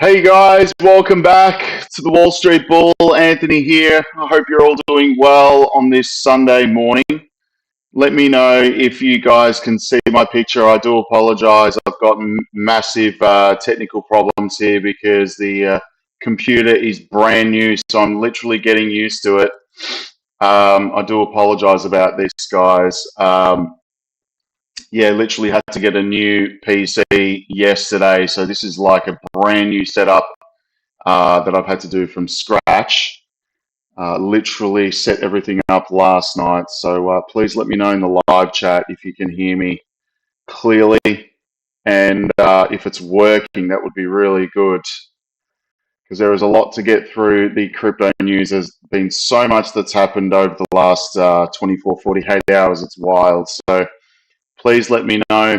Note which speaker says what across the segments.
Speaker 1: Hey guys, welcome back to the Wall Street Bull. Anthony here. I hope you're all doing well on this Sunday morning. Let me know if you guys can see my picture. I do apologize. I've got massive technical problems here because the computer is brand new, so I'm literally getting used to it. I do apologize about this, guys. Yeah, literally had to get a new PC yesterday, so this is like a brand new setup that I've had to do from scratch. Literally set everything up last night. So please let me know in the live chat if you can hear me clearly. And if it's working, that would be really good. Because there is a lot to get through the crypto news. There's been so much that's happened over the last 24, 48 hours. It's wild. So please let me know.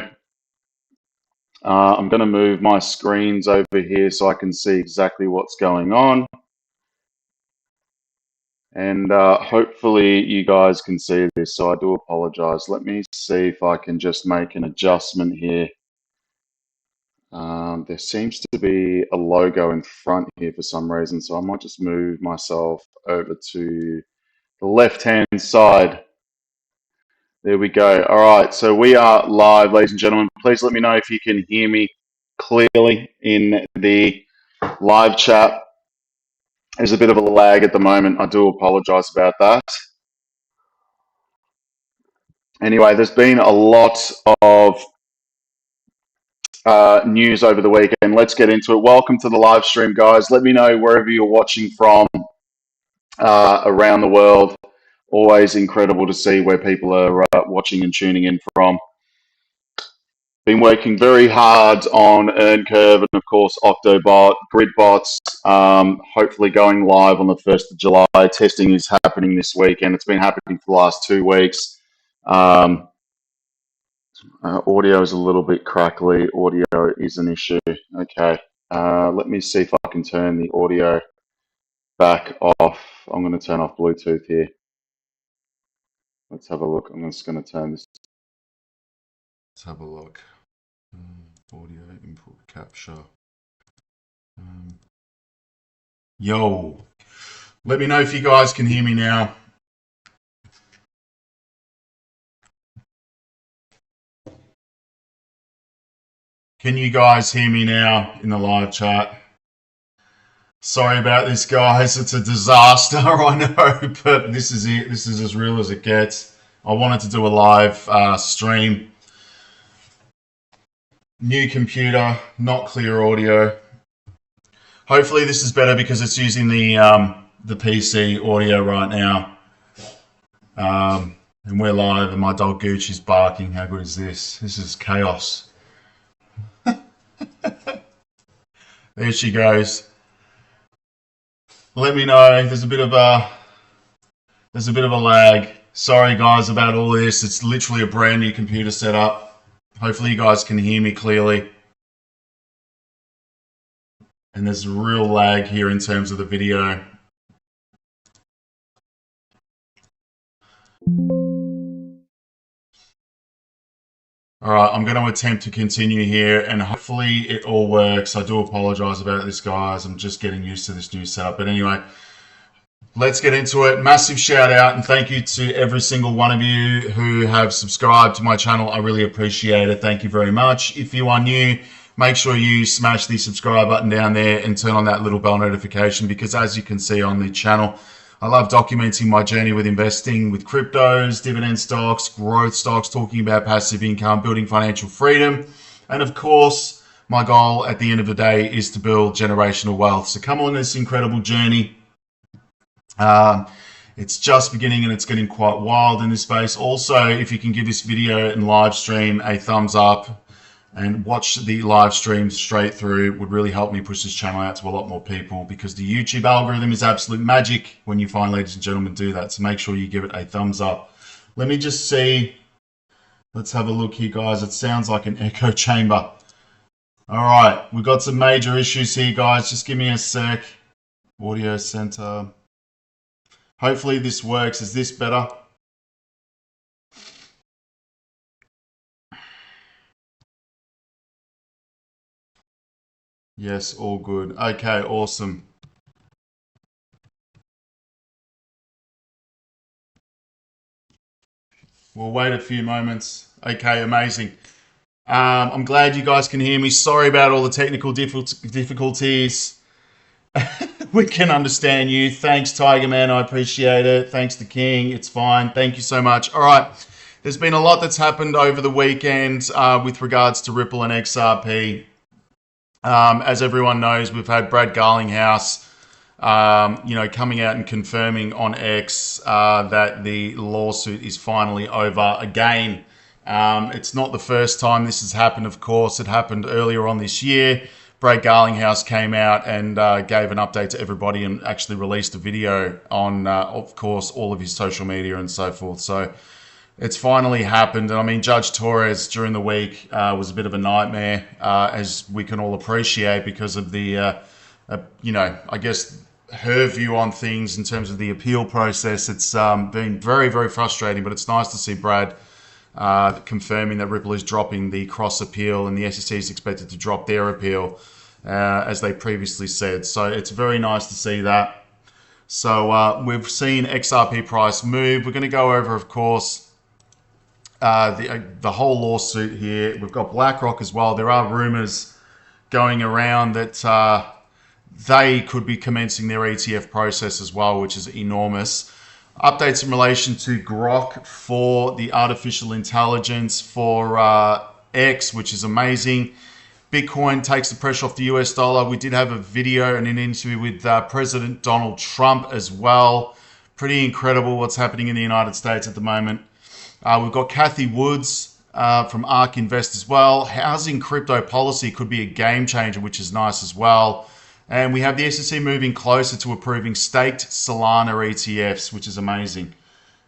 Speaker 1: I'm going to move my screens over here so I can see exactly what's going on. And hopefully you guys can see this, so I do apologize. Let me see if I can just make an adjustment here. There seems to be a logo in front here for some reason, so I might just move myself over to the left-hand side. There we go. All right, so we are live, ladies and gentlemen. Please let me know if you can hear me clearly in the live chat. There's a bit of a lag at the moment. I do apologize about that. Anyway, there's been a lot of news over the weekend. Let's get into it. Welcome to the live stream, guys. Let me know wherever you're watching from around the world. Always incredible to see where people are watching and tuning in from. Been working very hard on Curve and, of course, Octobot, Gridbots, hopefully going live on the 1st of July. Testing is happening this week, and it's been happening for the last 2 weeks. Audio is a little bit crackly. Audio is an issue. Okay. Let me see if I can turn the audio back off. I'm going to turn off Bluetooth here. Let's have a look. I'm just going to turn this. Let's have a look. Audio input capture. Yo. Let me know if you guys can hear me now. Can you guys hear me now in the live chat? Sorry about this, guys. It's a disaster, I know, but this is it. This is as real as it gets. I wanted to do a live stream. New computer, not clear audio. Hopefully this is better because it's using the PC audio right now. And we're live and my dog Gooch is barking. How good is this? This is chaos. There she goes. let me know. There's a bit of a lag. Sorry guys about all this. It's literally a brand new computer setup. Hopefully you guys can hear me clearly. And there's a real lag here in terms of the video. All right, I'm going to attempt to continue here and hopefully it all works. I do apologize about this, guys. I'm just getting used to this new setup. But anyway, let's get into it. Massive shout out and thank you to every single one of you who have subscribed to my channel. I really appreciate it. Thank you very much. If you are new, make sure you smash the subscribe button down there and turn on that little bell notification, because as you can see on the channel, I love documenting my journey with investing with cryptos, dividend stocks, growth stocks, talking about passive income, building financial freedom. And of course, my goal at the end of the day is to build generational wealth. So come on this incredible journey. It's just beginning and it's getting quite wild in this space. Also, if you can give this video and live stream a thumbs up and watch the live stream straight through, would really help me push this channel out to a lot more people, because the YouTube algorithm is absolute magic when you find, ladies and gentlemen, do that. So make sure you give it a thumbs up. Let me just see. Let's have a look here, guys. It sounds like an echo chamber. All right, we've got some major issues here, guys. Just give me a sec. Audio center. Hopefully this works. Is this better? Yes, all good. Okay, awesome. We'll wait a few moments. Okay, amazing. I'm glad you guys can hear me. Sorry about all the technical difficulties. We can understand you. Thanks, Tiger Man. I appreciate it. Thanks to King. It's fine. Thank you so much. All right. There's been a lot that's happened over the weekend with regards to Ripple and XRP. As everyone knows, we've had Brad Garlinghouse, coming out and confirming on X that the lawsuit is finally over again. It's not the first time this has happened, of course. It happened earlier on this year. Brad Garlinghouse came out and gave an update to everybody and actually released a video on, of course, all of his social media and so forth. So it's finally happened. And I mean, Judge Torres during the week was a bit of a nightmare, as we can all appreciate, because of the, I guess, her view on things in terms of the appeal process. It's been very, very frustrating, but it's nice to see Brad confirming that Ripple is dropping the cross appeal and the SEC is expected to drop their appeal, as they previously said. So it's very nice to see that. So we've seen XRP price move. We're going to go over, of course, the whole lawsuit here. We've got BlackRock as well. There are rumors going around that they could be commencing their ETF process as well, which is enormous. Updates in relation to Grok for the artificial intelligence for X, which is amazing. Bitcoin takes the pressure off the US dollar. We did have a video and an interview with President Donald Trump as well. Pretty incredible what's happening in the United States at the moment. We've got Kathy Woods from ARK Invest as well. Housing crypto policy could be a game changer, which is nice as well. And we have the SEC moving closer to approving staked Solana ETFs, which is amazing.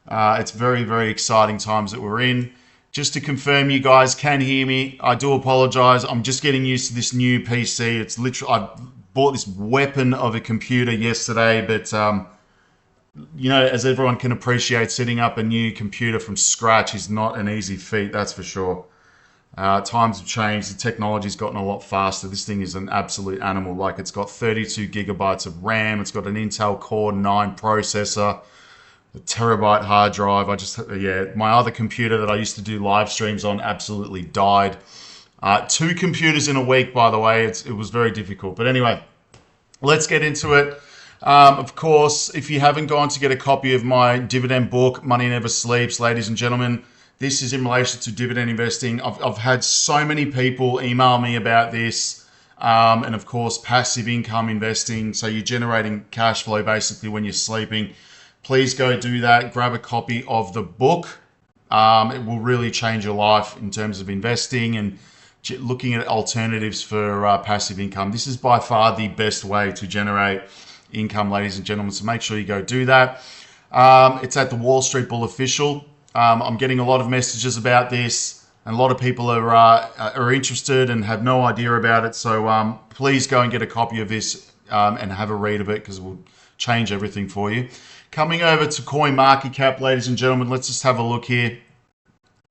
Speaker 1: It's very, very exciting times that we're in. Just to confirm, you guys can hear me. I do apologize. I'm just getting used to this new PC. It's literally, I bought this weapon of a computer yesterday, but as everyone can appreciate, setting up a new computer from scratch is not an easy feat, that's for sure. Times have changed. The technology's gotten a lot faster. This thing is an absolute animal. Like, it's got 32 gigabytes of RAM. It's got an Intel Core 9 processor, a terabyte hard drive. My other computer that I used to do live streams on absolutely died. 2 computers in a week, by the way. It was very difficult. But anyway, let's get into it. Of course, if you haven't gone to get a copy of my dividend book, Money Never Sleeps, ladies and gentlemen, this is in relation to dividend investing. I've had so many people email me about this, and of course, passive income investing. So you're generating cash flow basically when you're sleeping. Please go do that. Grab a copy of the book. It will really change your life in terms of investing and looking at alternatives for passive income. This is by far the best way to generate
Speaker 2: income, ladies and gentlemen. So make sure you go do that. It's at the Wall Street Bull Official. I'm getting a lot of messages about this, and a lot of people are interested and have no idea about it. So please go and get a copy of this and have a read of it, because it will change everything for you. Coming over to coin market cap, ladies and gentlemen, let's just have a look here.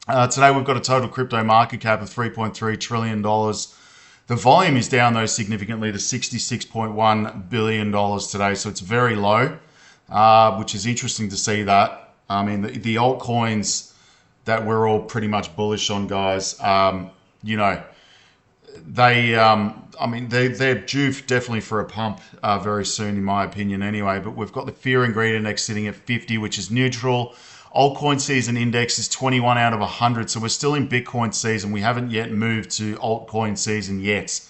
Speaker 2: Today we've got a total crypto market cap of $3.3 trillion. The volume is down though significantly to $66.1 billion today, so it's very low. Which is interesting to see that. I mean, the altcoins that we're all pretty much bullish on, guys, you know, they're due definitely for a pump very soon, in my opinion anyway. But we've got the fear and greed index sitting at 50, which is neutral. Altcoin season index is 21 out of 100, so we're still in Bitcoin season. We haven't yet moved to altcoin season yet.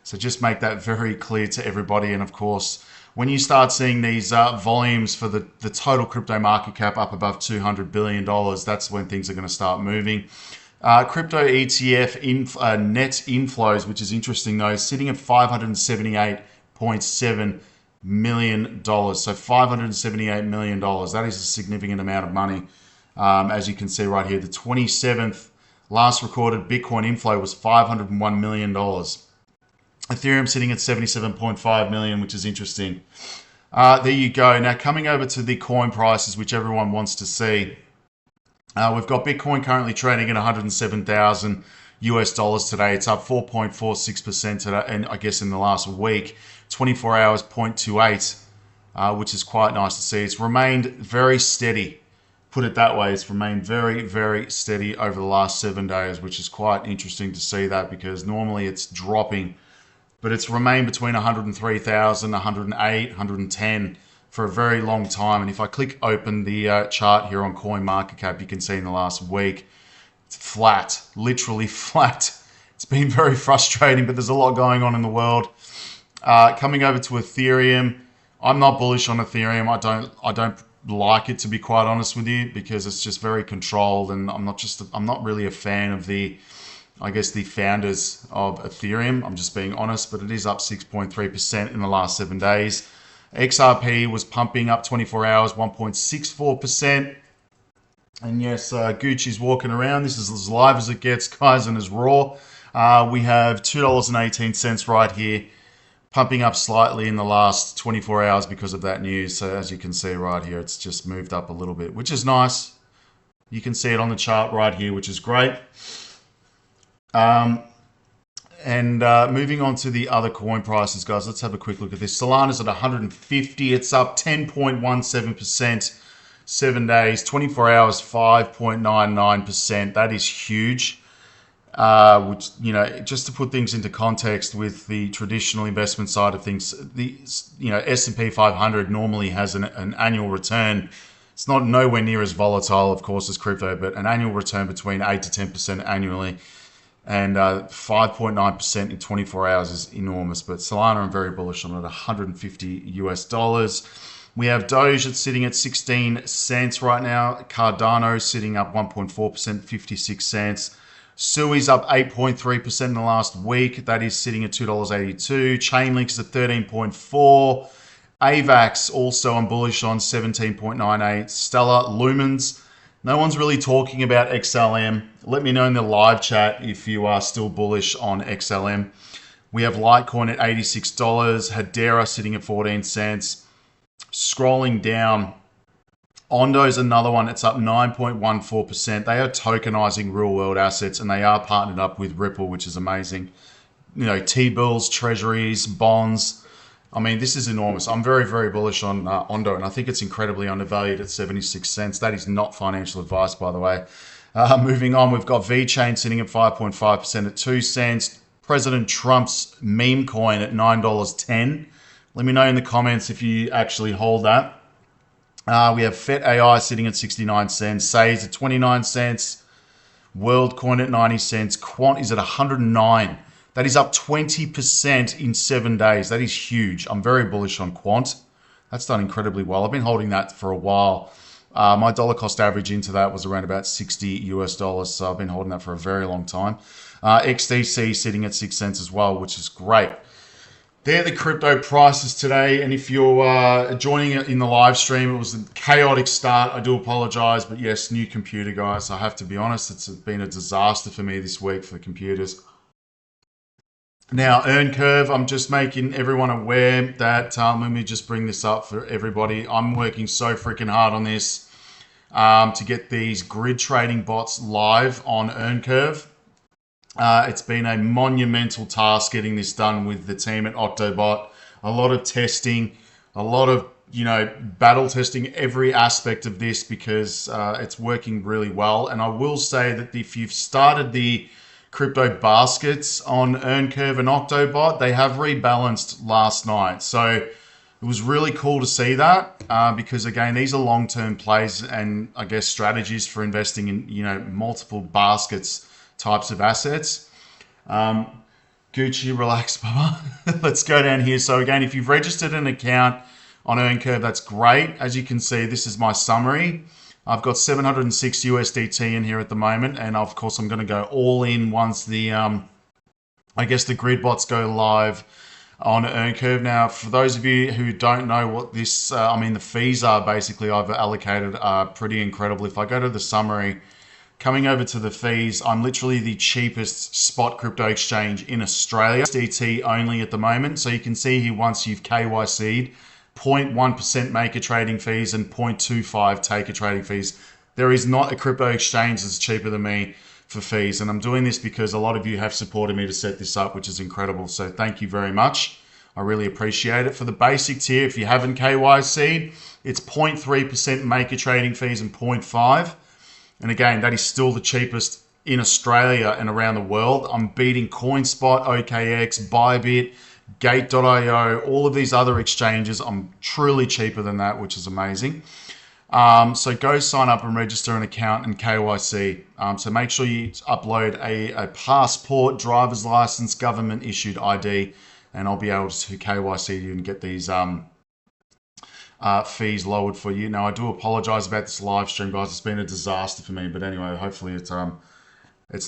Speaker 2: So just make that very clear to everybody. And of course, when you start seeing these volumes for the total crypto market cap up above $200 billion, that's when things are going to start moving. Crypto ETF net inflows, which is interesting though, is sitting at $578.7 million. So $578 million. That is a significant amount of money. As you can see right here, the 27th last recorded Bitcoin inflow was $501 million. Ethereum sitting at 77.5 million, which is interesting. There you go. Now coming over to the coin prices, which everyone wants to see. We've got Bitcoin currently trading at 107,000 US dollars today. It's up 4.46% today, and I guess in the last week, 24 hours 0.28, which is quite nice to see. It's remained very steady. Put it that way, it's remained very, very steady over the last 7 days, which is quite interesting to see that, because normally it's dropping. But it's remained between 103,000, 108, 110 for a very long time. And if I click open the chart here on CoinMarketCap, you can see in the last week, it's flat, literally flat. It's been very frustrating, but there's a lot going on in the world. Coming over to Ethereum, I'm not bullish on Ethereum. I don't like it, to be quite honest with you, because it's just very controlled, and I'm not really a fan of the founders of Ethereum. I'm just being honest, but it is up 6.3% in the last 7 days. XRP was pumping up 24 hours, 1.64%. And yes, Gucci's walking around. This is as live as it gets, guys, and as raw. We have $2.18 right here, pumping up slightly in the last 24 hours because of that news. So as you can see right here, it's just moved up a little bit, which is nice. You can see it on the chart right here, which is great. Moving on to the other coin prices, guys, let's have a quick look at this. Solana's at 150. It's up 10.17%, 7 days, 24 hours, 5.99%. That is huge. Which, you know, just to put things into context with the traditional investment side of things, the S&P 500 normally has an annual return. It's not nowhere near as volatile, of course, as crypto, but an annual return between 8 to 10% annually. And 5.9% in 24 hours is enormous. But Solana, I'm very bullish on it, 150 US dollars. We have Doge that's sitting at 16 cents right now. Cardano sitting up 1.4%, 56 cents. Sui's up 8.3% in the last week. That is sitting at $2.82. Chainlink is at 13.4. AVAX also I'm bullish on, 17.98. Stellar, Lumens. No one's really talking about XLM. Let me know in the live chat if you are still bullish on XLM. We have Litecoin at $86. Hedera sitting at 14 cents. Scrolling down, Ondo's another one. It's up 9.14%. They are tokenizing real world assets, and they are partnered up with Ripple, which is amazing. You know, T-bills, treasuries, bonds. I mean, this is enormous. I'm very, very bullish on Ondo, and I think it's incredibly undervalued at 76 cents. That is not financial advice, by the way. Moving on, we've got VeChain sitting at 5.5% at 2 cents. President Trump's meme coin at $9.10. Let me know in the comments if you actually hold that. We have FET AI sitting at 69 cents. Says at 29 cents. WorldCoin at 90 cents. Quant is at 109. That is up 20% in 7 days. That is huge. I'm very bullish on Quant. That's done incredibly well. I've been holding that for a while. My dollar cost average into that was around about 60 US dollars. So I've been holding that for a very long time. XDC sitting at 6 cents as well, which is great. They're the crypto prices today, and if you're joining it in the live stream, it was a chaotic start. I do apologize, but yes, new computer, guys. I have to be honest, it's been a disaster for me this week for computers. Now, earn curve, I'm just making everyone aware that, let me just bring this up for everybody. I'm working so freaking hard on this to get these grid trading bots live on earn curve. It's been a monumental task getting this done with the team at Octobot. A lot of testing, a lot of, battle testing every aspect of this because it's working really well. And I will say that if you've started the crypto baskets on EarnCurve and Octobot, they have rebalanced last night. So it was really cool to see that because, again, these are long-term plays and, I guess, strategies for investing in, multiple baskets types of assets. Gucci, relax, Baba. Let's go down here. So again, if you've registered an account on EarnCurve, that's great. As you can see, this is my summary. I've got 706 USDT in here at the moment, and of course, I'm going to go all in once the, I guess, the grid bots go live on EarnCurve. Now, for those of you who don't know what this, the fees are basically I've allocated are pretty incredible. If I go to the summary, coming over to the fees, I'm literally the cheapest spot crypto exchange in Australia, DT only at the moment. So you can see here once you've KYC'd, 0.1% maker trading fees and 0.25 taker trading fees. There is not a crypto exchange that's cheaper than me for fees. And I'm doing this because a lot of you have supported me to set this up, which is incredible. So thank you very much. I really appreciate it. For the basic tier, if you haven't KYC'd, it's 0.3% maker trading fees and 0.5. And again, that is still the cheapest in Australia and around the world. I'm beating CoinSpot, OKX, Bybit, Gate.io, all of these other exchanges. I'm truly cheaper than that, which is amazing. So go sign up and register an account and KYC. So make sure you upload a passport, driver's license, government issued ID, and I'll be able to KYC you and get these fees lowered for you. Now, I do apologize about this live stream, guys. It's been a disaster for me, but anyway, hopefully it's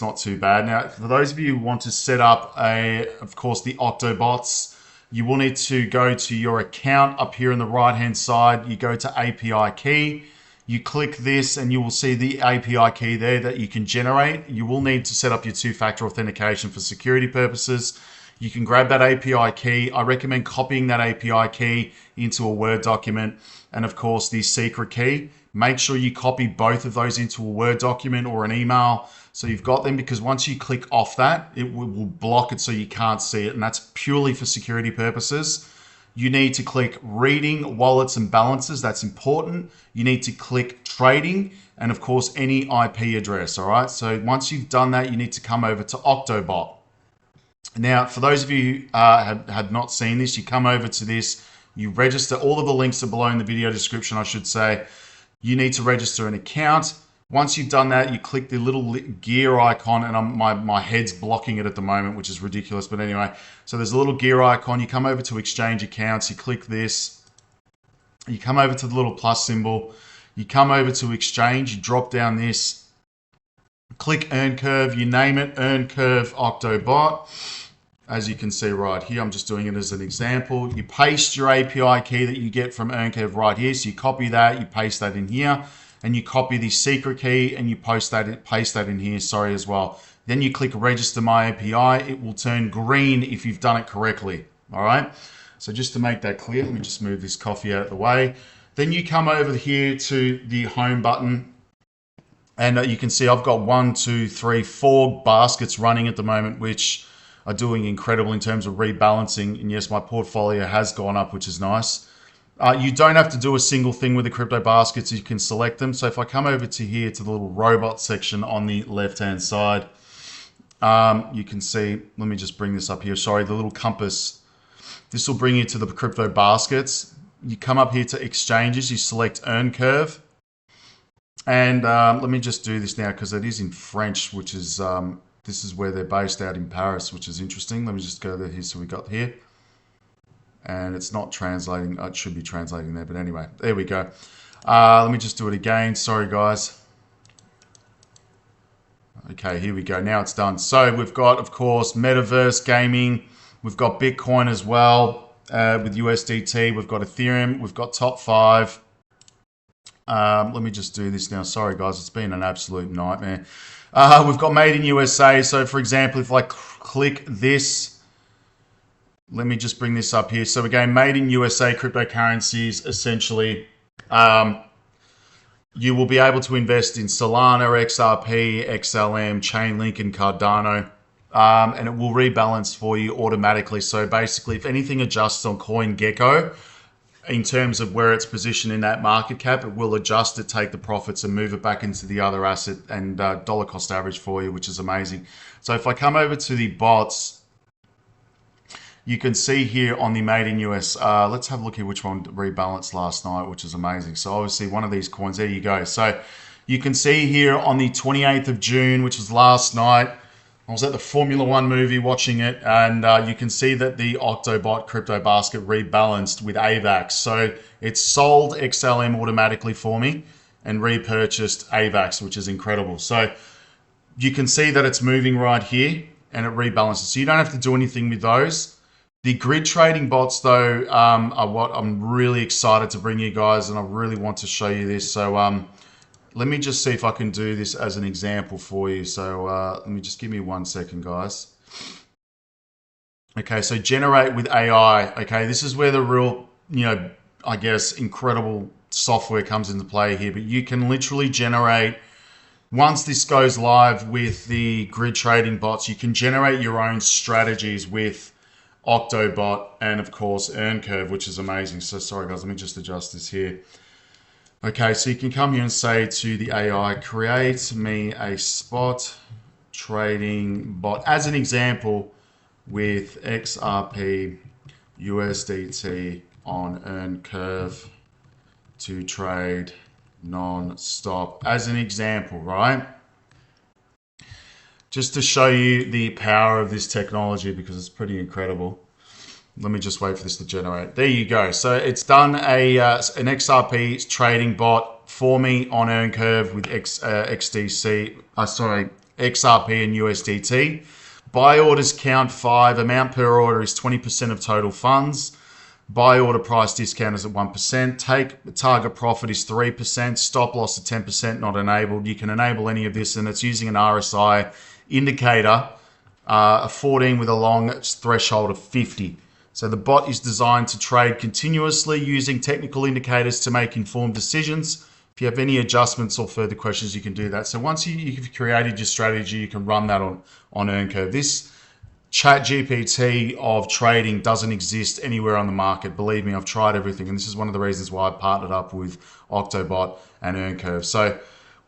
Speaker 2: not too bad. Now, for those of you who want to set up of course, the Octobots, you will need to go to your account up here on the right-hand side. You go to API key, you click this, and you will see the API key there that you can generate. You will need to set up your two-factor authentication for security purposes. You can grab that API key. I recommend copying that API key into a Word document. And of course, the secret key. Make sure you copy both of those into a Word document or an email so you've got them, because once you click off that, it will block it so you can't see it. And that's purely for security purposes. You need to click reading wallets and balances. That's important. You need to click trading and of course any IP address. All right. So once you've done that, you need to come over to Octobot. Now, for those of you who had not seen this, you come over to this, you register. All of the links are below in the video description, I should say. You need to register an account. Once you've done that, you click the little gear icon, and my head's blocking it at the moment, which is ridiculous. But anyway, so there's a little gear icon. You come over to exchange accounts. You click this. You come over to the little plus symbol. You come over to exchange. You drop down this. Click EarnCurve. You name it, EarnCurve Octobot. As you can see right here, I'm just doing it as an example. You paste your API key that you get from EarnCurve right here. So you copy that, you paste that in here, and you copy the secret key and you paste that in here, sorry, as well. Then you click register my API. It will turn green if you've done it correctly. All right. So just to make that clear, let me just move this coffee out of the way. Then you come over here to the home button. And you can see I've got 1, 2, 3, 4 baskets running at the moment, which are doing incredible in terms of rebalancing. And yes, my portfolio has gone up, which is nice. You don't have to do a single thing with the crypto baskets. You can select them. So if I come over to here to the little robot section on the left-hand side, you can see, let me just bring this up here. Sorry, the little compass. This will bring you to the crypto baskets. You come up here to exchanges. You select EarnCurve. And let me just do this now because it is in French, which is, this is where they're based out in Paris, which is interesting. Let me just go there here. So we got here. And it's not translating. It should be translating there. But anyway, there we go. Let me just do it again. Sorry, guys. Okay, here we go. Now it's done. So we've got, of course, metaverse gaming. We've got Bitcoin as well with USDT. We've got Ethereum. We've got top 5. Let me just do this now. Sorry, guys. It's been an absolute nightmare. We've got made in USA. So, for example, if I click this, let me just bring this up here. So, again, made in USA cryptocurrencies, essentially, you will be able to invest in Solana, XRP, XLM, Chainlink, and Cardano. And it will rebalance for you automatically. So basically, if anything adjusts on CoinGecko in terms of where it's positioned in that market cap, it will adjust it, take the profits, and move it back into the other asset and dollar cost average for you, which is amazing. So if I come over to the bots, you can see here on the Made in US, let's have a look here which one rebalanced last night, which is amazing. So obviously one of these coins, there you go. So you can see here on the 28th of June, which was last night, I was at the Formula One movie watching it, and you can see that the Octobot crypto basket rebalanced with AVAX. So it sold XLM automatically for me and repurchased AVAX, which is incredible. So you can see that it's moving right here and it rebalances. So you don't have to do anything with those. The grid trading bots, though, are what I'm really excited to bring you guys, and I really want to show you this. So let me just see if I can do this as an example for you. So let me just give me 1 second, guys. Okay, so generate with AI. Okay, this is where the real, I guess, incredible software comes into play here. But you can literally generate, once this goes live with the grid trading bots, you can generate your own strategies with Octobot and, of course, EarnCurve, which is amazing. So sorry, guys, let me just adjust this here. Okay, so you can come here and say to the AI, create me a spot trading bot, as an example, with XRP USDT on EarnCurve to trade non-stop, as an example, right? Just to show you the power of this technology, because it's pretty incredible. Let me just wait for this to generate. There you go. So it's done an XRP trading bot for me on EarnCurve with XRP and USDT. Buy orders count 5. Amount per order is 20% of total funds. Buy order price discount is at 1%. Target profit is 3%. Stop loss at 10%, not enabled. You can enable any of this, and it's using an RSI indicator, a 14 with a long threshold of 50. So the bot is designed to trade continuously using technical indicators to make informed decisions. If you have any adjustments or further questions, you can do that. So once you've created your strategy, you can run that on EarnCurve. This chat GPT of trading doesn't exist anywhere on the market. Believe me, I've tried everything. And this is one of the reasons why I partnered up with Octobot and EarnCurve. So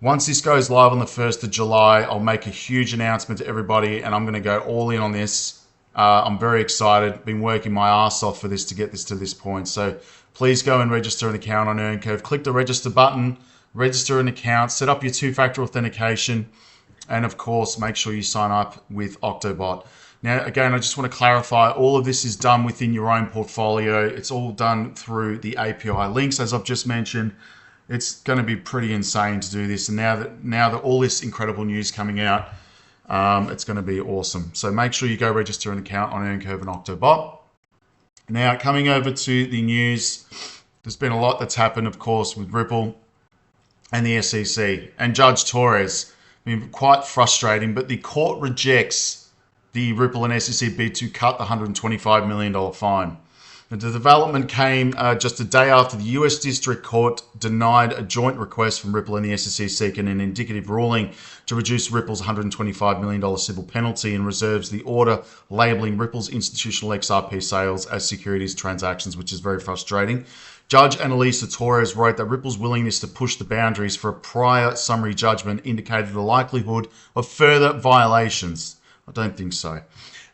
Speaker 2: once this goes live on the 1st of July, I'll make a huge announcement to everybody, and I'm going to go all in on this. I'm very excited. Been working my ass off for this to get this to this point. So please go and register an account on EarnCurve. Click the register button, register an account, set up your 2-factor authentication, and of course, make sure you sign up with Octobot. Now, again, I just want to clarify, all of this is done within your own portfolio. It's all done through the API links, as I've just mentioned. It's going to be pretty insane to do this. And now that all this incredible news coming out, it's going to be awesome. So make sure you go register an account on EarnCurve and Octobot. Now, coming over to the news, there's been a lot that's happened, of course, with Ripple and the SEC and Judge Torres. I mean, quite frustrating, but the court rejects the Ripple and SEC bid to cut the $125 million fine. The development came just a day after the US District Court denied a joint request from Ripple and the SEC seeking an indicative ruling to reduce Ripple's $125 million civil penalty, and reserves the order labeling Ripple's institutional XRP sales as securities transactions, which is very frustrating. Judge Annalisa Torres wrote that Ripple's willingness to push the boundaries for a prior summary judgment indicated the likelihood of further violations. I don't think so.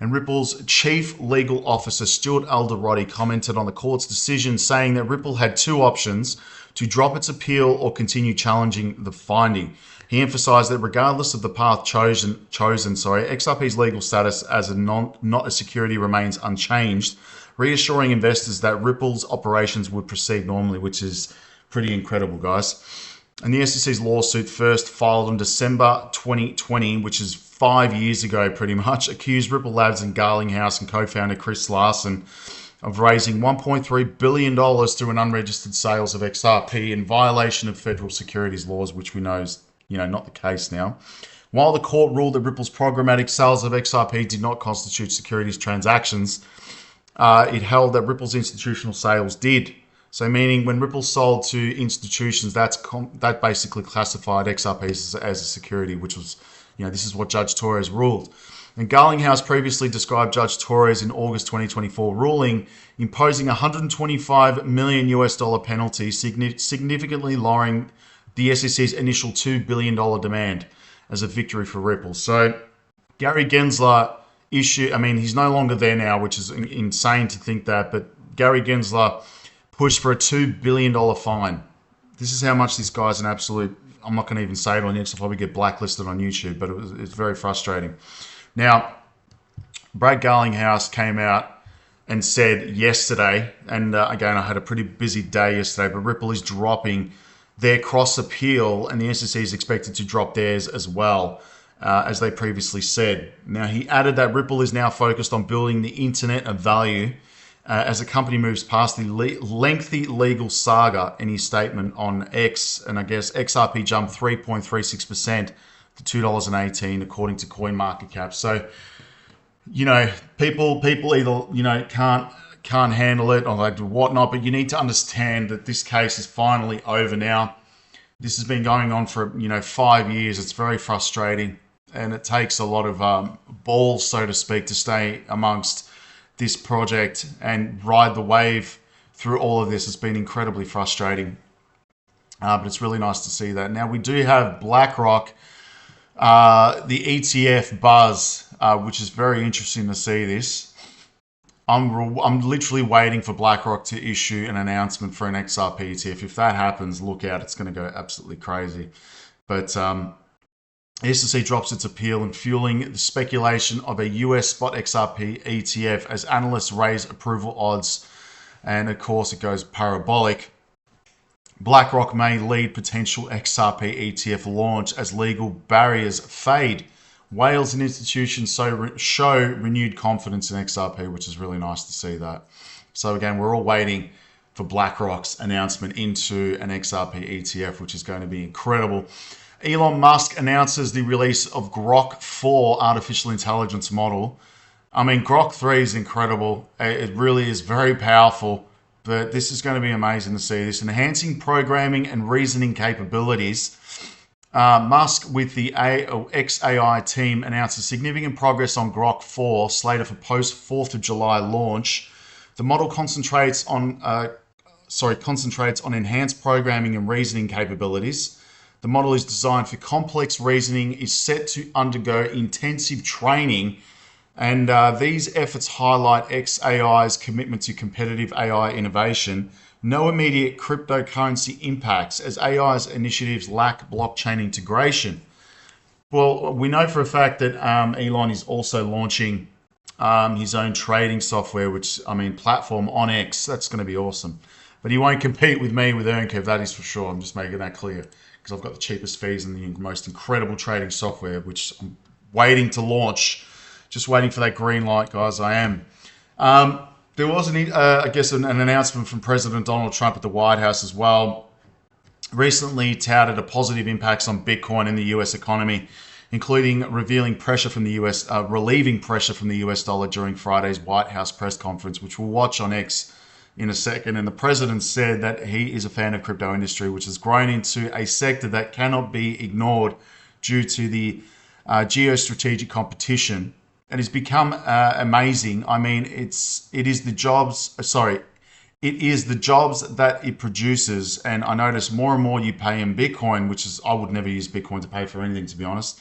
Speaker 2: And Ripple's chief legal officer, Stuart Alderotti, commented on the court's decision, saying that Ripple had 2 options: to drop its appeal or continue challenging the finding. He emphasized that regardless of the path chosen, XRP's legal status as not a security remains unchanged, reassuring investors that Ripple's operations would proceed normally, which is pretty incredible, guys. And the SEC's lawsuit, first filed in December 2020, which is 5 years ago pretty much, accused Ripple Labs and Garlinghouse and co-founder Chris Larsen of raising $1.3 billion through an unregistered sales of XRP in violation of federal securities laws, which we know is not the case now. While the court ruled that Ripple's programmatic sales of XRP did not constitute securities transactions, it held that Ripple's institutional sales did. So meaning when Ripple sold to institutions, that basically classified XRP as a security, which was, this is what Judge Torres ruled. And Garlinghouse previously described Judge Torres in August 2024 ruling imposing $125 million penalty, significantly lowering the SEC's initial $2 billion demand as a victory for Ripple. So Gary Gensler he's no longer there now, which is insane to think that, but Gary Gensler pushed for a $2 billion fine. This is how much this guy's an absolute, I'm not going to even say it on X, I'll probably get blacklisted on YouTube, but it's very frustrating. Now, Brad Garlinghouse came out and said yesterday, and again, I had a pretty busy day yesterday, but Ripple is dropping their cross appeal, and the SEC is expected to drop theirs as well, as they previously said. Now, he added that Ripple is now focused on building the internet of value as the company moves past the lengthy legal saga in his statement on X, and I guess XRP jumped 3.36% to $2.18 according to CoinMarketCap. So, people either can't handle it or like whatnot, but you need to understand that this case is finally over now. This has been going on for 5 years. It's very frustrating, and it takes a lot of balls, so to speak, to stay amongst this project and ride the wave through all of this. It's been incredibly frustrating, but it's really nice to see that. Now we do have BlackRock, the ETF buzz, which is very interesting to see this. I'm literally waiting for BlackRock to issue an announcement for an XRP ETF. If that happens, look out, it's going to go absolutely crazy. But SEC drops its appeal and fueling the speculation of a US spot XRP ETF as analysts raise approval odds. And of course, it goes parabolic. BlackRock may lead potential XRP ETF launch as legal barriers fade. Whales and institutions show renewed confidence in XRP, which is really nice to see that. So again, we're all waiting for BlackRock's announcement into an XRP ETF, which is going to be incredible. Elon Musk announces the release of Grok 4 artificial intelligence model. Grok 3 is incredible. It really is very powerful, but this is going to be amazing to see this. Enhancing programming and reasoning capabilities. Musk with the XAI team announces significant progress on Grok 4, slated for post 4th of July launch. The model concentrates on enhanced programming and reasoning capabilities. The model is designed for complex reasoning, is set to undergo intensive training, and these efforts highlight XAI's commitment to competitive AI innovation. No immediate cryptocurrency impacts as AI's initiatives lack blockchain integration. Well, we know for a fact that Elon is also launching his own trading software, platform on X. That's going to be awesome. But he won't compete with me with EarnCurve, that is for sure. I'm just making that clear because I've got the cheapest fees and the most incredible trading software, which I'm waiting to launch. Just waiting for that green light, guys. I am. There was an announcement from President Donald Trump at the White House as well. Recently touted a positive impacts on Bitcoin in the US economy, including relieving pressure from the US dollar during Friday's White House press conference, which we'll watch on X in a second. And the president said that he is a fan of crypto industry, which has grown into a sector that cannot be ignored due to the geostrategic competition. And it's become amazing. It is the jobs that it produces. And I notice more and more you pay in Bitcoin, I would never use Bitcoin to pay for anything, to be honest.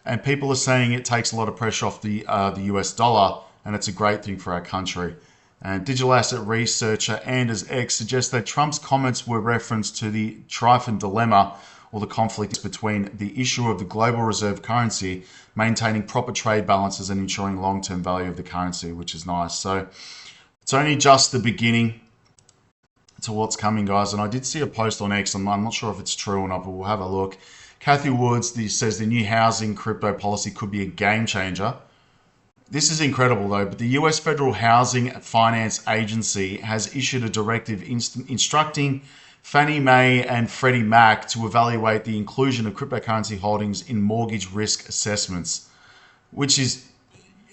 Speaker 2: And people are saying it takes a lot of pressure off the US dollar, and it's a great thing for our country. And digital asset researcher Anders X suggests that Trump's comments were reference to the Triton dilemma, or the conflict between the issuer of the global reserve currency, maintaining proper trade balances and ensuring long-term value of the currency, which is nice. So it's only just the beginning. to what's coming, guys. And I did see a post on X. I'm not sure if it's true or not, but we'll have a look. Kathy Woods says the new housing crypto policy could be a game changer. This is incredible, though, but the US Federal Housing Finance Agency has issued a directive instructing Fannie Mae and Freddie Mac to evaluate the inclusion of cryptocurrency holdings in mortgage risk assessments, which is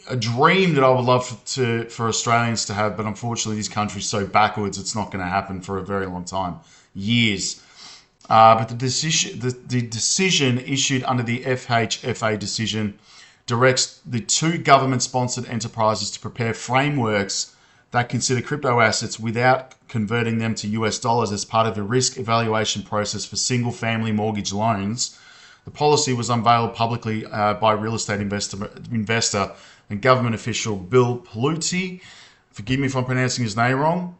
Speaker 2: a dream that I would love for Australians to have, but unfortunately this country's so backwards, it's not going to happen for a very long time, years. But the decision issued under the FHFA decision directs the two government-sponsored enterprises to prepare frameworks that consider crypto assets without converting them to US dollars as part of the risk evaluation process for single-family mortgage loans. The policy was unveiled publicly by real estate investor and government official Bill Peluti, forgive me if I'm pronouncing his name wrong,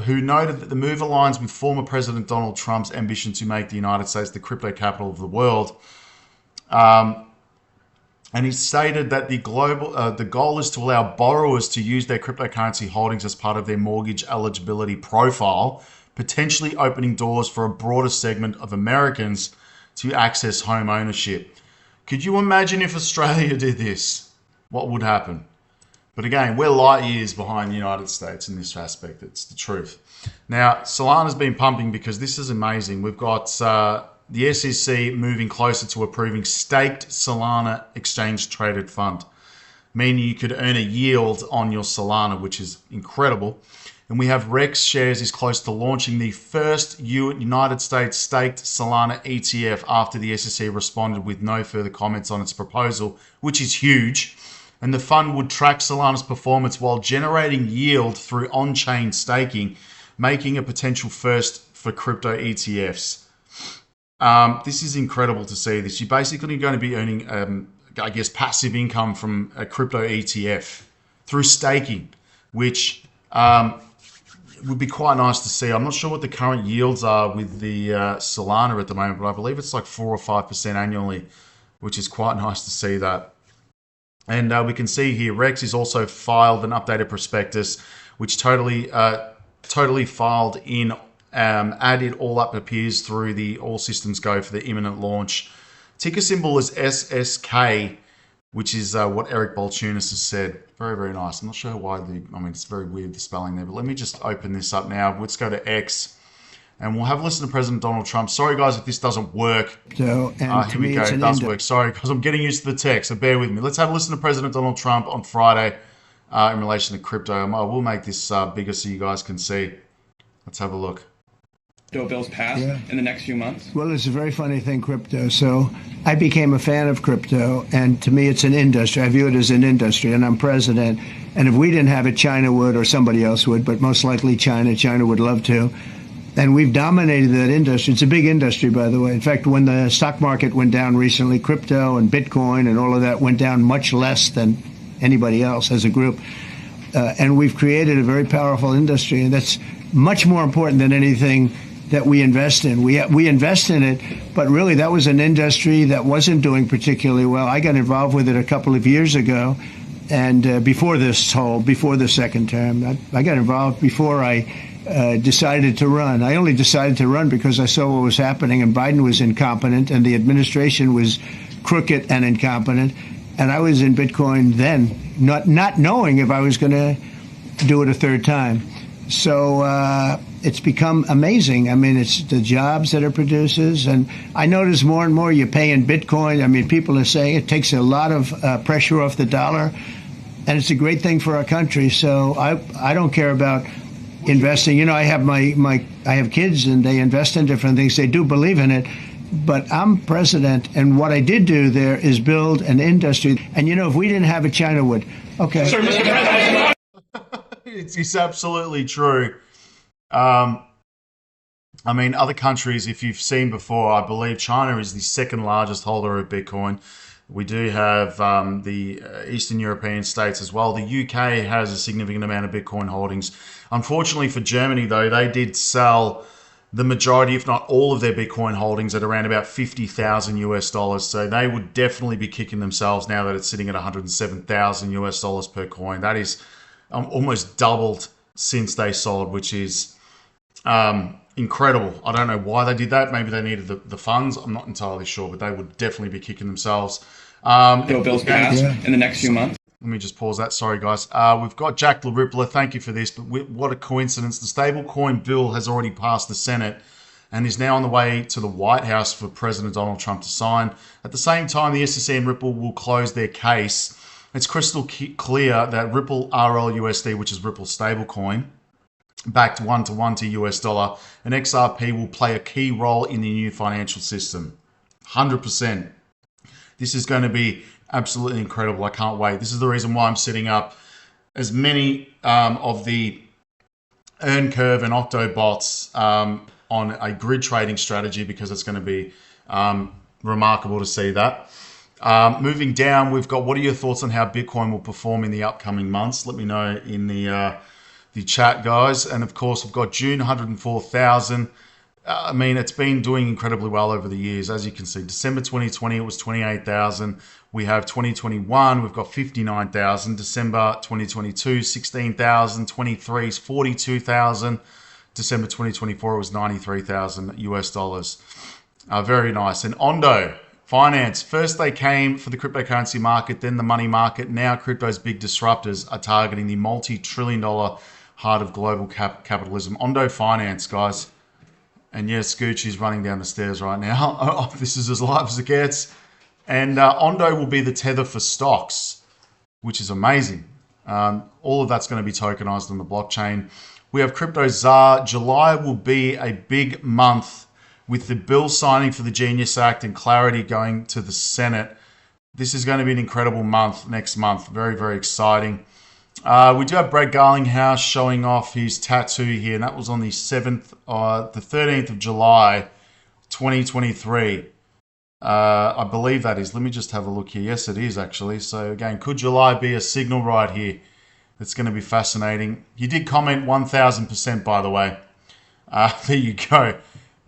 Speaker 2: who noted that the move aligns with former President Donald Trump's ambition to make the United States the crypto capital of the world. And he stated that the goal is to allow borrowers to use their cryptocurrency holdings as part of their mortgage eligibility profile, potentially opening doors for a broader segment of Americans to access home ownership. Could you imagine if Australia did this? What would happen? But again, we're light years behind the United States in this aspect. It's the truth. Now, Solana's been pumping because this is amazing. We've got the SEC moving closer to approving staked Solana exchange-traded fund, meaning you could earn a yield on your Solana, which is incredible. And we have Rex Shares is close to launching the first United States staked Solana ETF after the SEC responded with no further comments on its proposal, which is huge. And the fund would track Solana's performance while generating yield through on-chain staking, making a potential first for crypto ETFs. This is incredible to see this. You're basically going to be earning, I guess, passive income from a crypto ETF through staking, which would be quite nice to see. I'm not sure what the current yields are with the Solana at the moment, but I believe it's like 4 or 5% annually, which is quite nice to see that. And we can see here, Rex has also filed an updated prospectus, which totally filed in, added all up appears through the all systems go for the imminent launch. Ticker symbol is SSK, which is what Eric Balchunas has said. Very, very nice. I'm not sure why it's very weird the spelling there, but let me just open this up now. Let's go to X. And we'll have a listen to President Donald Trump. Sorry, guys, if this doesn't work.
Speaker 3: So, and
Speaker 2: here we go. It does work. Sorry, because I'm getting used to the text, so bear with me. Let's have a listen to President Donald Trump on Friday in relation to crypto. I will make this bigger so you guys can see. Let's have a look.
Speaker 4: Bills passed in the next few months?
Speaker 3: Well, it's a very funny thing, crypto. So I became a fan of crypto, and to me, it's an industry. I view it as an industry, and I'm president. And if we didn't have it, China would, or somebody else would, but most likely China. China would love to. And we've dominated that industry. It's a big industry, by the way. In fact, when the stock market went down recently, crypto and Bitcoin and all of that went down much less than anybody else as a group. And we've created a very powerful industry, and that's much more important than anything that we invest in. We invest in it, but really that was an industry that wasn't doing particularly well. I got involved with it a couple of years ago, and before the second term. I got involved before I decided to run. I only decided to run because I saw what was happening, and Biden was incompetent, and the administration was crooked and incompetent. And I was in Bitcoin then, not knowing if I was going to do it a third time. So it's become amazing. I mean, it's the jobs that it produces. And I notice more and more you pay in Bitcoin. I mean, people are saying it takes a lot of pressure off the dollar. And it's a great thing for our country. So I don't care about investing. You know, I have I have kids and they invest in different things. They do believe in it. But I'm president, and what I did do there is build an industry. And, you know, if we didn't have it, China would. Okay.
Speaker 4: Sir, Mr. President.
Speaker 2: It's absolutely true. I mean, other countries, if you've seen before, I believe China is the second largest holder of Bitcoin. We do have the Eastern European states as well. The UK has a significant amount of Bitcoin holdings. Unfortunately for Germany, though, they did sell the majority, if not all of their Bitcoin holdings at around about 50,000 US dollars. So they would definitely be kicking themselves now that it's sitting at 107,000 US dollars per coin. That is almost doubled since they sold, which is Incredible. I don't know why they did that. Maybe they needed the funds. I'm not entirely sure, but they would definitely be kicking themselves.
Speaker 4: Bills passed in the next few months.
Speaker 2: Let me just pause that. Sorry, guys. We've got Jack the Rippler. Thank you for this. But what a coincidence. The stablecoin bill has already passed the Senate and is now on the way to the White House for President Donald Trump to sign. At the same time, the SEC and Ripple will close their case. It's crystal clear that Ripple RLUSD, which is Ripple stablecoin, backed 1-to-1 to US dollar, and XRP will play a key role in the new financial system. 100%. This is going to be absolutely incredible. I can't wait. This is the reason why I'm setting up as many of the Curve and Octobots on a grid trading strategy, because it's going to be remarkable to see that. Moving down, we've got, what are your thoughts on how Bitcoin will perform in the upcoming months? Let me know in the chat, guys. And of course, we've got June, 104,000. I mean, it's been doing incredibly well over the years. As you can see, December 2020, it was 28,000. We have 2021, we've got 59,000. December 2022, 16,000. 23 is 42,000. December 2024, it was 93,000 US dollars. Very nice. And Ondo Finance, first they came for the cryptocurrency market, then the money market. Now crypto's big disruptors are targeting the multi-trillion-dollar heart of global capitalism. Ondo Finance, guys. And yes, Gucci's running down the stairs right now. This is as live as it gets. And Ondo will be the tether for stocks, which is amazing. All of that's going to be tokenized on the blockchain. We have Crypto Czar. July will be a big month with the bill signing for the Genius Act and clarity going to the Senate. This is going to be an incredible month next month. Very, very exciting. We do have Brad Garlinghouse showing off his tattoo here, and that was on the 13th of July, 2023. I believe that is. Let me just have a look here. Yes, it is actually. So again, could July be a signal right here? It's going to be fascinating. He did comment 1,000%, by the way. There you go.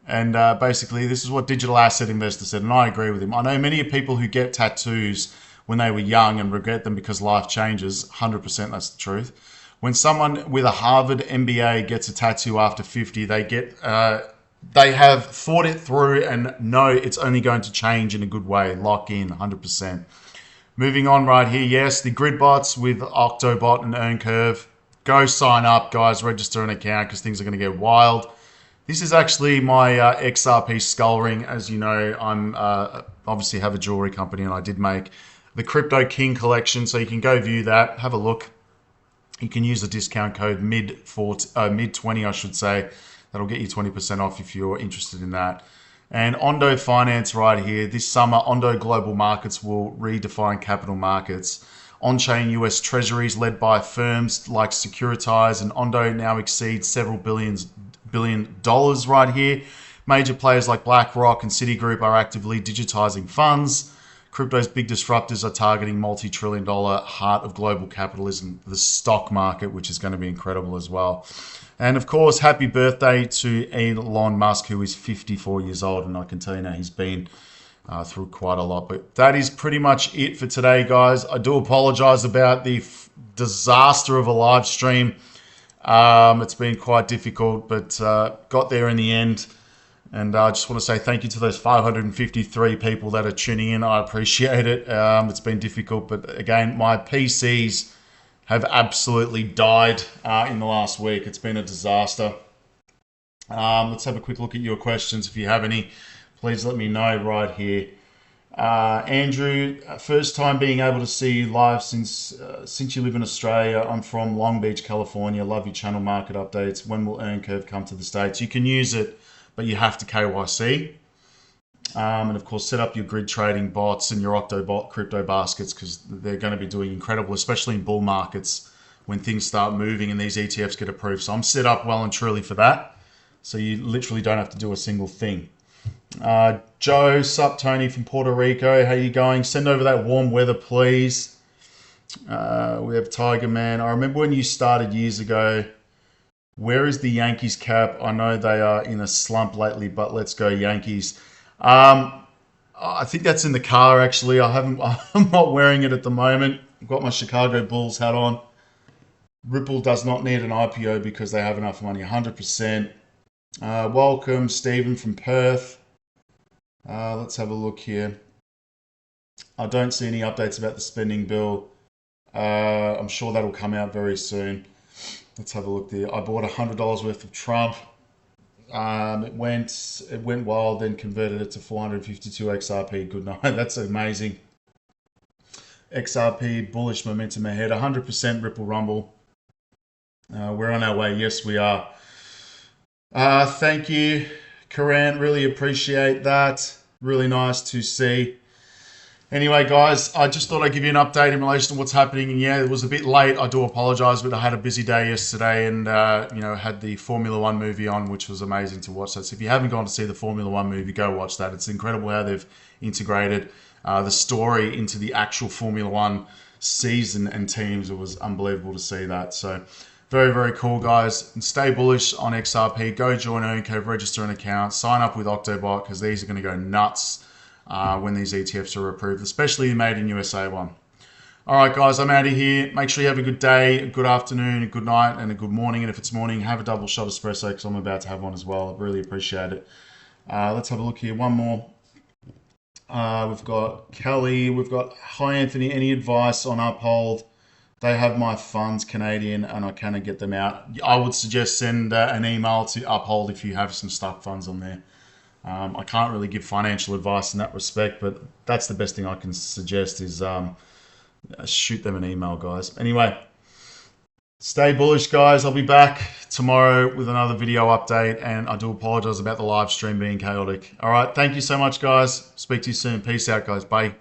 Speaker 2: And basically, this is what Digital Asset Investor said, and I agree with him. I know many people who get tattoos when they were young and regret them because life changes. 100%, that's the truth. When someone with a Harvard MBA gets a tattoo after 50, they have thought it through and know it's only going to change in a good way. Lock in, 100%. Moving on right here, yes, the grid bots with Octobot and Curve. Go sign up, guys. Register an account because things are going to get wild. This is actually my XRP skull ring. As you know, I'm obviously have a jewelry company, and I did make the Crypto King collection, so you can go view that. Have a look. You can use the discount code mid20, I should say. That'll get you 20% off if you're interested in that. And Ondo Finance right here. This summer, Ondo Global Markets will redefine capital markets. On-chain US treasuries led by firms like Securitize and Ondo now exceed several billion dollars right here. Major players like BlackRock and Citigroup are actively digitizing funds. Crypto's big disruptors are targeting multi-trillion-dollar heart of global capitalism, the stock market, which is going to be incredible as well. And of course, happy birthday to Elon Musk, who is 54 years old. And I can tell you now, he's been through quite a lot. But that is pretty much it for today, guys. I do apologize about the disaster of a live stream. It's been quite difficult, but got there in the end. And I just want to say thank you to those 553 people that are tuning in. I appreciate it. It's been difficult, but again, my PCs have absolutely died in the last week. It's been a disaster. Let's have a quick look at your questions. If you have any, please let me know right here. Andrew, first time being able to see you live since you live in Australia. I'm from Long Beach, California. Love your channel market updates. When will Curve come to the States? You can use it, but you have to KYC. And of course, set up your grid trading bots and your Octobot crypto baskets, because they're going to be doing incredible, especially in bull markets when things start moving and these ETFs get approved. So I'm set up well and truly for that. So you literally don't have to do a single thing. Joe, sup Tony from Puerto Rico. How you going? Send over that warm weather, please. We have Tiger Man. I remember when you started years ago. Where is the Yankees cap? I know they are in a slump lately, but let's go Yankees. I think that's in the car, actually. I'm not wearing it at the moment. I've got my Chicago Bulls hat on. Ripple does not need an IPO because they have enough money, 100%. Welcome, Stephen from Perth. Let's have a look here. I don't see any updates about the spending bill. I'm sure that'll come out very soon. Let's have a look there. I bought $100 worth of Trump. It went wild, then converted it to 452 XRP. Good night. That's amazing. XRP bullish momentum ahead. 100% Ripple Rumble. We're on our way. Yes, we are. Thank you, Karan. Really appreciate that. Really nice to see. Anyway, guys, I just thought I'd give you an update in relation to what's happening. And yeah, it was a bit late. I do apologize, but I had a busy day yesterday and, had the Formula One movie on, which was amazing to watch. So if you haven't gone to see the Formula One movie, go watch that. It's incredible how they've integrated the story into the actual Formula One season and teams. It was unbelievable to see that. So very, very cool, guys. And stay bullish on XRP. Go join EarnCurve, register an account, sign up with Octobot because these are going to go nuts when these ETFs are approved, especially the Made in USA one. All right, guys, I'm out of here. Make sure you have a good day, a good afternoon, a good night, and a good morning. And if it's morning, have a double shot espresso because I'm about to have one as well. I really appreciate it. Let's have a look here. One more. We've got Kelly. We've got, hi, Anthony. Any advice on Uphold? They have my funds Canadian and I cannot get them out. I would suggest send an email to Uphold if you have some stuck funds on there. I can't really give financial advice in that respect, but that's the best thing I can suggest is shoot them an email, guys. Anyway, stay bullish, guys. I'll be back tomorrow with another video update, and I do apologize about the live stream being chaotic. All right, thank you so much, guys. Speak to you soon. Peace out, guys. Bye.